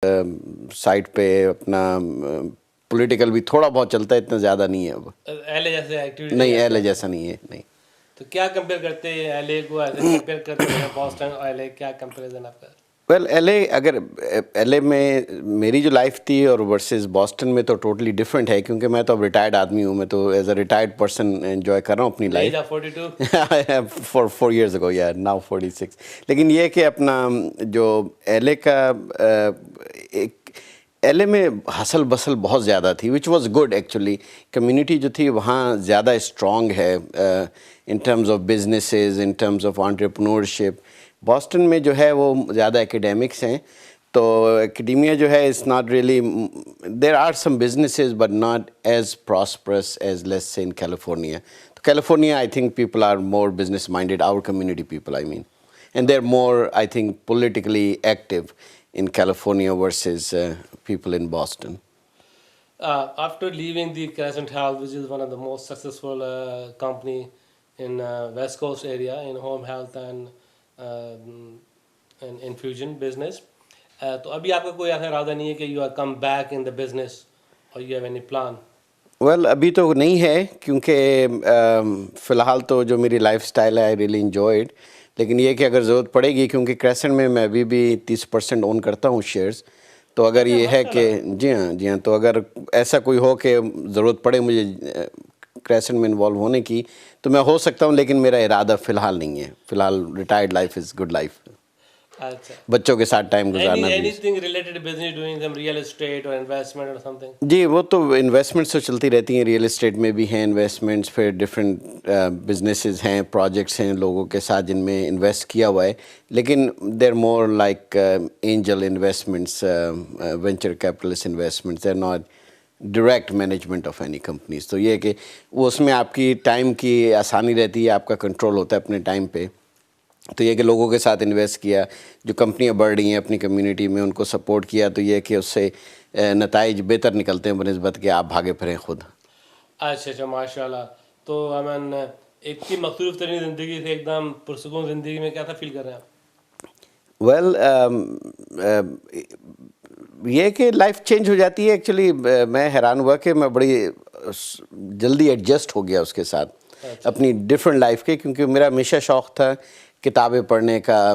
Site پہ اپنا political بھی تھوڑا بہت چلتا ہے، اتنا زیادہ نہیں ہے اب. ایل اے جیسے ایکٹیویٹی نہیں، ایل اے جیسا نہیں ہے. نہیں. تو کیا کمپیئر کرتے ہیں ایل اے کو ایسے کمپیئر کرتے ہیں بوسٹن اور ایل اے، کیا کمپیریزن آپ کا؟ ویل ایل اے، اگر ایل اے میں میری جو لائف تھی اور ورسز بoston میں تو ٹوٹلی ڈفرینٹ ہے، کیونکہ میں تو اب ریٹائرڈ آدمی ہوں. میں تو as a retired person enjoy کر رہا ہوں اپنی life. 42 for 4 years ago, yeah, now 46. لیکن یہ کہ اپنا جو ایل اے کا ایک ایل اے میں ہسل بسل بہت زیادہ تھی، which was good actually. Community جو تھی وہاں زیادہ اسٹرانگ ہے in terms of businesses, in terms of entrepreneurship. Boston میں جو ہے وہ زیادہ ایکیڈیمکس ہیں، تو ایکڈیمیا جو ہے it's not really, there are some businesses but not as prosperous as let's say in California. تو California I think people are more business minded, our community people I mean, and they are more I think politically active in California versus people in Boston. After leaving the Crescent Health, which is one of the most successful company in West Coast area in home health and infusion business, تو ابھی آپ کا کوئی ایسا ارادہ نہیں ہے کہ you are come back in the business or you have any plan? Well, ابھی تو نہیں ہے، کیونکہ فی الحال تو جو میری لائف اسٹائل ہے I really enjoy it. لیکن یہ کہ اگر ضرورت پڑے گی، کیونکہ کریسنٹ میں ابھی بھی 30% اون کرتا ہوں شیئرز، تو اگر یہ ہے کہ جی ہاں تو اگر ایسا کوئی ہو کہ ضرورت پڑے مجھے کریسنٹ میں انوالو ہونے کی، تو میں ہو سکتا ہوں، لیکن میرا ارادہ فی الحال نہیں ہے. فی الحال retired life is good life. اچھا، بچوں کے ساتھ ٹائم گزارنا بھی. anything related to business, doing some real estate or investment or something? جی وہ تو انویسٹمنٹس تو چلتی رہتی ہیں، ریئل اسٹیٹ میں بھی ہیں انویسٹمنٹس، پھر ڈفرینٹ بزنسز ہیں، پروجیکٹس ہیں لوگوں کے ساتھ جن میں انویسٹ کیا ہوا ہے. لیکن there more like angel investments, venture capitalist investments, there not direct management of any companies. تو یہ کہ وہ اس میں آپ کی ٹائم کی آسانی رہتی ہے، آپ کا کنٹرول ہوتا ہے اپنے ٹائم پہ. تو یہ کہ لوگوں کے ساتھ انویسٹ کیا، جو کمپنیاں بڑھ رہی ہیں اپنی کمیونٹی میں ان کو سپورٹ کیا، تو یہ کہ اس سے نتائج بہتر نکلتے ہیں بنسبت کہ آپ بھاگے پھریں خود. اچھا ماشاء اللہ. تو امن ایک کی مصروف ترین زندگی سے ایک دم پرسکون زندگی میں کیسا فیل کر رہے ہیں آپ؟ ویل یہ کہ لائف چینج ہو جاتی ہے. ایکچولی میں حیران ہوا کہ میں بڑی جلدی ایڈجسٹ ہو گیا اس کے ساتھ اپنی ڈفرینٹ لائف کے، کیونکہ میرا ہمیشہ شوق تھا کتابیں پڑھنے کا،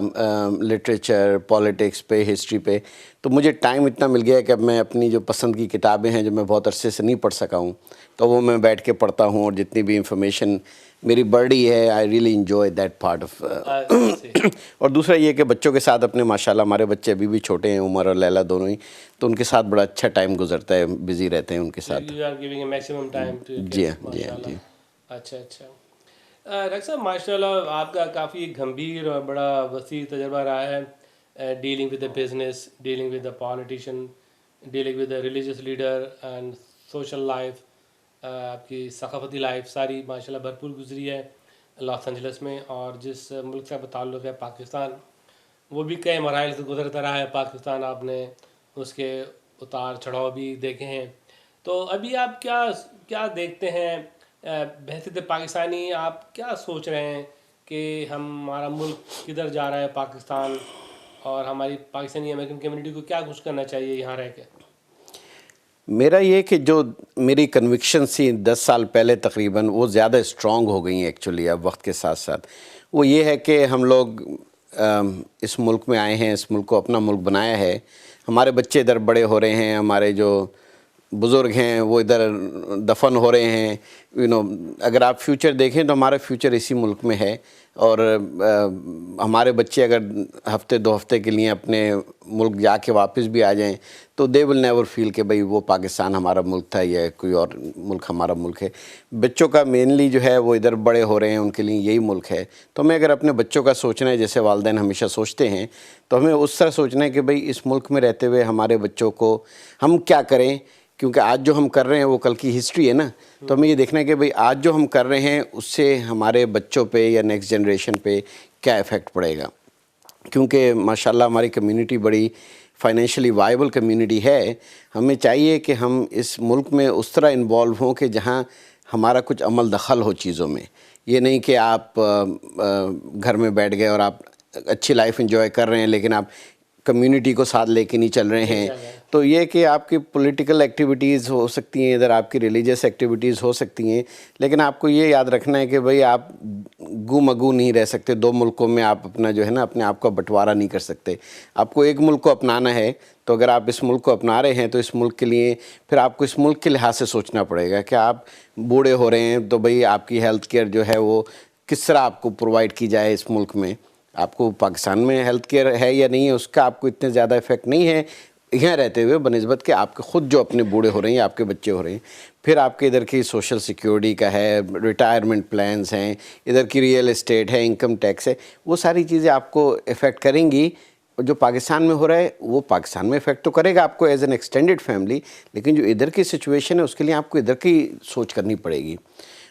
لٹریچر، پالیٹکس پہ، ہسٹری پہ. تو مجھے ٹائم اتنا مل گیا کہ اب میں اپنی جو پسند کی کتابیں ہیں جو میں بہت عرصے سے نہیں پڑھ سکا ہوں، تو وہ میں بیٹھ کے پڑھتا ہوں، اور جتنی بھی انفارمیشن میری بڑھ رہی ہے I really enjoy that part of. اور دوسرا یہ کہ بچوں کے ساتھ اپنے، ماشاء اللہ ہمارے بچے ابھی بھی چھوٹے ہیں، عمر اور لیلا دونوں ہی، تو ان کے ساتھ بڑا اچھا ٹائم گزرتا ہے، بزی رہتے ہیں ان کے ساتھ. جی ہاں جی ہاں جی. اچھا. ڈاکٹر صاحب ماشاء اللہ آپ کا کافی گمبھیر اور بڑا وسیع تجربہ رہا ہے dealing with the business, dealing with the politician, dealing with the religious leader and social life. آپ کی ثقافتی لائف ساری ماشاء اللہ بھرپور گزری ہے لاس اینجلس میں. اور جس ملک سے آپ کا تعلق ہے پاکستان، وہ بھی کئی مراحل سے گزرتا رہا ہے پاکستان، آپ نے اس کے اتار چڑھاؤ بھی دیکھے ہیں. تو ابھی آپ کیا دیکھتے ہیں بحیثیت پاکستانی، آپ کیا سوچ رہے ہیں کہ ہمارا ملک کدھر جا رہا ہے پاکستان، اور ہماری پاکستانی امریکن کمیونٹی کو کیا کچھ کرنا چاہیے یہاں رہ کے؟ میرا یہ کہ جو میری کنوکشن تھی 10 سال پہلے تقریباً، وہ زیادہ اسٹرانگ ہو گئی ہیں ایکچولی اب وقت کے ساتھ ساتھ. وہ یہ ہے کہ ہم لوگ اس ملک میں آئے ہیں، اس ملک کو اپنا ملک بنایا ہے. ہمارے بچے ادھر بڑے ہو رہے ہیں، ہمارے جو بزرگ ہیں وہ ادھر دفن ہو رہے ہیں. اگر آپ فیوچر دیکھیں تو ہمارا فیوچر اسی ملک میں ہے. اور ہمارے بچے اگر ہفتے 2 ہفتے کے لیے اپنے ملک جا کے واپس بھی آ جائیں تو دے ول نیور فیل کہ بھئی وہ پاکستان ہمارا ملک تھا یا کوئی اور ملک ہمارا ملک ہے. بچوں کا مینلی جو ہے وہ ادھر بڑے ہو رہے ہیں، ان کے لیے یہی ملک ہے. تو ہمیں اگر اپنے بچوں کا سوچنا ہے جیسے والدین ہمیشہ سوچتے ہیں، تو ہمیں اس طرح سوچنا ہے کہ بھئی اس ملک میں رہتے ہوئے ہمارے بچوں کو ہم کیا کریں، کیونکہ آج جو ہم کر رہے ہیں وہ کل کی ہسٹری ہے نا. تو ہمیں یہ دیکھنا ہے کہ بھئی آج جو ہم کر رہے ہیں اس سے ہمارے بچوں پہ یا نیکسٹ جنریشن پہ کیا ایفیکٹ پڑے گا. کیونکہ ماشاءاللہ ہماری کمیونٹی بڑی فائنینشلی وائبل کمیونٹی ہے. ہمیں چاہیے کہ ہم اس ملک میں اس طرح انوالو ہوں کہ جہاں ہمارا کچھ عمل دخل ہو چیزوں میں. یہ نہیں کہ آپ گھر میں بیٹھ گئے اور آپ اچھی لائف انجوائے کر رہے ہیں لیکن آپ کمیونٹی کو ساتھ لے کے نہیں چل رہے ہیں. تو یہ کہ آپ کی پولیٹیکل ایکٹیویٹیز ہو سکتی ہیں ادھر, آپ کی ریلیجیس ایکٹیویٹیز ہو سکتی ہیں, لیکن آپ کو یہ یاد رکھنا ہے کہ بھئی آپ گو مگو نہیں رہ سکتے. 2 ملکوں میں آپ اپنا جو ہے نا اپنے آپ کا بٹوارہ نہیں کر سکتے. آپ کو ایک ملک کو اپنانا ہے, تو اگر آپ اس ملک کو اپنا رہے ہیں تو اس ملک کے لیے پھر آپ کو اس ملک کے لحاظ سے سوچنا پڑے گا کہ آپ بوڑھے ہو رہے ہیں تو بھئی آپ کی ہیلتھ کیئر جو ہے وہ کس طرح آپ کو پرووائڈ کی جائے اس ملک میں. آپ کو پاکستان میں ہیلتھ کیئر ہے یا نہیں ہے اس کا آپ کو اتنے زیادہ افیکٹ نہیں ہے یہاں رہتے ہوئے, بنسبت کہ آپ کے خود جو اپنے بوڑھے ہو رہے ہیں یا آپ کے بچے ہو رہے ہیں. پھر آپ کے ادھر کی سوشل سیکیورٹی کا ہے, ریٹائرمنٹ پلانز ہیں, ادھر کی ریئل اسٹیٹ ہے, انکم ٹیکس ہے, وہ ساری چیزیں آپ کو افیکٹ کریں گی. جو پاکستان میں ہو رہا ہے وہ پاکستان میں افیکٹ تو کرے گا آپ کو ایز این ایکسٹینڈیڈ فیملی, لیکن جو ادھر کی سچویشن ہے اس کے لیے آپ کو ادھر کی سوچ کرنی پڑے گی.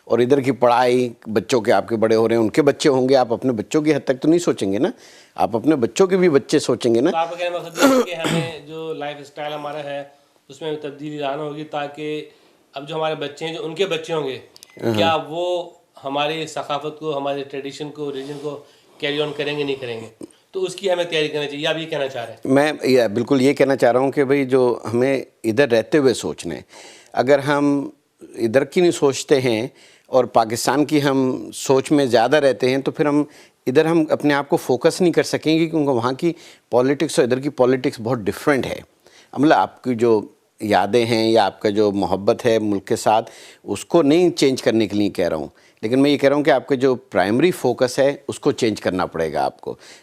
اور ادھر کی پڑھائی, بچوں کے آپ کے بڑے ہو رہے ہیں ان کے بچے ہوں گے, آپ اپنے بچوں کی حد تک تو نہیں سوچیں گے نا, آپ اپنے بچوں کے بھی بچے سوچیں گے نا. تو آپ کا کہنا مقصد یہ ہے کہ ہمیں جو لائف اسٹائل ہمارا ہے اس میں تبدیلی لانا ہوگی, تاکہ اب جو ہمارے بچے ہیں جو ان کے بچے ہوں گے کیا وہ ہماری ثقافت کو, ہمارے ٹریڈیشن کو, ریلیجن کو کیری آن کریں گے نہیں کریں گے. تو اس کی ہمیں تیاری کرنا چاہیے, آپ یہ کہنا چاہ رہے ہیں؟ میں بالکل یہ کہنا چاہ رہا ہوں کہ بھئی جو ہمیں ادھر رہتے ہوئے سوچنا ہے, اگر ہم ادھر کی نہیں سوچتے ہیں اور پاکستان کی ہم سوچ میں زیادہ رہتے ہیں تو پھر ہم اپنے آپ کو فوکس نہیں کر سکیں گے, کیونکہ وہاں کی پالیٹکس اور ادھر کی پالیٹکس بہت ڈیفرنٹ ہے. مطلب آپ کی جو یادیں ہیں یا آپ کا جو محبت ہے ملک کے ساتھ اس کو نہیں چینج کرنے کے لیے کہہ رہا ہوں, لیکن میں یہ کہہ رہا ہوں کہ آپ کا جو پرائمری فوکس ہے اس کو چینج کرنا پڑے گا.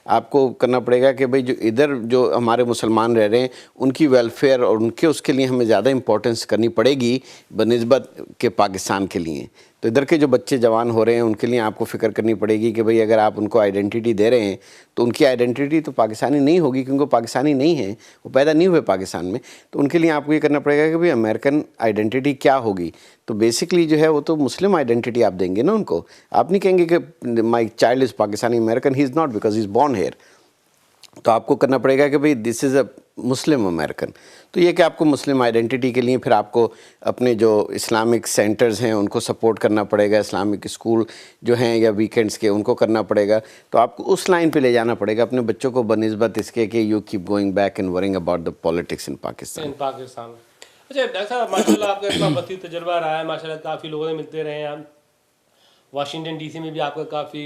آپ کو کرنا پڑے گا کہ بھئی جو ادھر جو ہمارے مسلمان رہ رہے ہیں ان کی ویلفیئر اور اس کے لیے ہمیں زیادہ امپورٹنس کرنی پڑے گی بنسبت کہ پاکستان کے لیے. تو ادھر کے جو بچے جوان ہو رہے ہیں ان کے لیے آپ کو فکر کرنی پڑے گی کہ بھئی اگر آپ ان کو آئیڈینٹی دے رہے ہیں تو ان کی آئیڈینٹی تو پاکستانی نہیں ہوگی, کیونکہ وہ پاکستانی نہیں ہیں, وہ پیدا نہیں ہوئے پاکستان میں. تو ان کے لیے آپ کو یہ کرنا پڑے گا کہ بھئی امریکن آئیڈینٹی کیا ہوگی. تو بیسکلی جو ہے وہ تو مسلم آئیڈینٹی آپ دیں گے نا ان کو. آپ نہیں کہیں گے کہ my child is Pakistani American, he is not because he is born here. تو آپ کو کرنا پڑے گا کہ بھئی دس از اے مسلم امریکن. تو یہ کہ آپ کو مسلم آئیڈینٹی کے لیے پھر آپ کو اپنے جو اسلامک سینٹرز ہیں ان کو سپورٹ کرنا پڑے گا, اسلامک اسکول جو ہیں یا ویکینڈز کے ان کو کرنا پڑے گا. تو آپ کو اس لائن پہ لے جانا پڑے گا اپنے بچوں کو بنسبت اس کے کہ you keep going back and worrying about the politics in Pakistan. اچھا ڈاکٹر صاحب, ماشاء اللہ آپ کا اتنا وسیع تجربہ رہا ہے, ماشاء اللہ کافی لوگوں سے ملتے رہے ہیں آپ, واشنگٹن ڈی سی میں بھی آپ کا کافی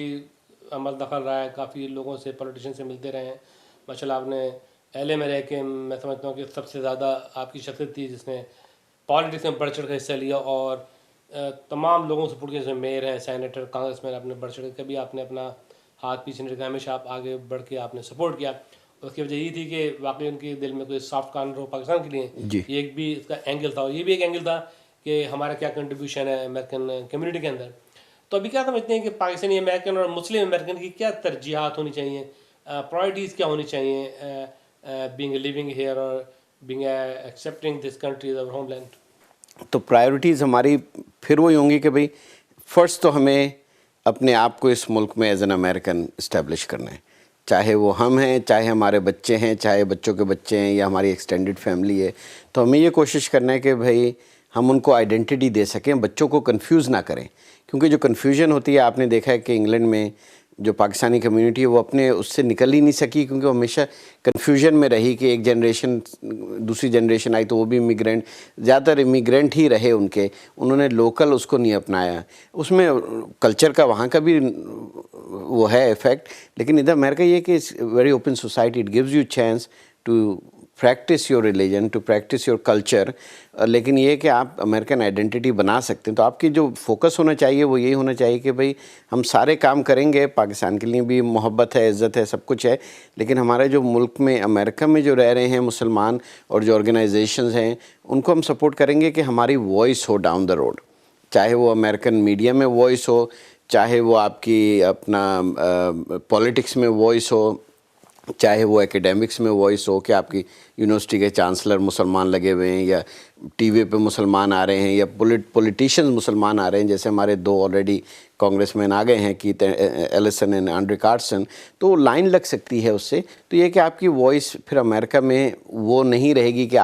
عمل دخل رہا ہے, کافی لوگوں سے پولیٹیشین سے ملتے رہے ہیں. ماشاء اللہ آپ نے ایل اے میں رہ کے میں سمجھتا ہوں کہ سب سے زیادہ آپ کی شخصیت تھی جس نے پالیٹکس میں بڑھ چڑھ کر حصہ لیا, اور تمام لوگوں سے پڑھ کے, جیسے میئر ہے, سینیٹر, کانگریس مین, آپ نے بڑھ چڑھ کے کبھی آپ نے اپنا ہاتھ پیچھے نہیں رکھا, ہمیشہ آپ آگے بڑھ کے آپ نے سپورٹ کیا. اس کی وجہ یہ تھی کہ واقعی ان کے دل میں کوئی سافٹ کارنر ہو پاکستان کے لیے. یہ ایک بھی اس کا اینگل تھا, اور یہ بھی ایک اینگل تھا کہ ہمارا کیا کنٹریبیوشن ہے امریکن کمیونٹی کے اندر. تو ابھی کیا سمجھتے ہیں کہ پاکستانی امریکن اور مسلم امریکن کی کیا ترجیحات ہونی چاہیے, پرائرٹیز کیا ہونی چاہیے, بینگ لیونگ ہیئر اور being accepting this country is our homeland? تو پرائیورٹیز ہماری پھر وہی ہوں گی کہ بھئی فرسٹ تو ہمیں اپنے آپ کو اس ملک میں ایز این امریکن اسٹیبلش کرنا ہے, چاہے وہ ہم ہیں, چاہے ہمارے بچے ہیں, چاہے بچوں کے بچے ہیں یا ہماری ایکسٹینڈڈ فیملی ہے. تو ہمیں یہ کوشش کرنا ہے کہ بھئی ہم ان کو آئیڈینٹی دے سکیں, بچوں کو کنفیوز نہ کریں. کیونکہ جو کنفیوژن ہوتی ہے, آپ نے دیکھا ہے کہ انگلینڈ میں جو پاکستانی کمیونٹی ہے وہ اپنے اس سے نکل ہی نہیں سکی, کیونکہ وہ ہمیشہ کنفیوژن میں رہی کہ ایک جنریشن دوسری جنریشن آئی تو وہ بھی امیگرینٹ, زیادہ تر امیگرینٹ ہی رہے ان کے, انہوں نے لوکل اس کو نہیں اپنایا. اس میں کلچر کا وہاں کا بھی وہ ہے افیکٹ, لیکن ادھر امریکہ یہ کہ very open society, it gives you chance to practise your religion, to practise your culture. لیکن یہ کہ آپ امریکن آئیڈینٹی بنا سکتے ہیں. تو آپ کی جو فوکس ہونا چاہیے وہ یہی ہونا چاہیے کہ بھئی ہم سارے کام کریں گے, پاکستان کے لیے بھی محبت ہے, عزت ہے, سب کچھ ہے, لیکن ہمارے جو ملک میں امریکہ میں جو رہ رہے ہیں مسلمان اور جو آرگنائزیشنز ہیں ان کو ہم سپورٹ کریں گے کہ ہماری وائس ہو ڈاؤن دا روڈ, چاہے وہ امریکن میڈیا میں وائس ہو, چاہے وہ آپ کی اپنا پولیٹکس میں وائس ہو, چاہے وہ ایکیڈیمکس میں وائس ہو کہ آپ کی یونیورسٹی کے چانسلر مسلمان لگے ہوئے ہیں یا ٹی وی پہ مسلمان آ رہے ہیں یا پولیٹیشینز مسلمان آ رہے ہیں, جیسے ہمارے 2 آلریڈی کانگریس مین آ گئے ہیں, کیت ایلسن اینڈ اینڈریو کارسن. تو لائن لگ سکتی ہے اس سے. تو یہ کہ آپ کی وائس پھر امریکہ میں وہ نہیں رہے گی کہ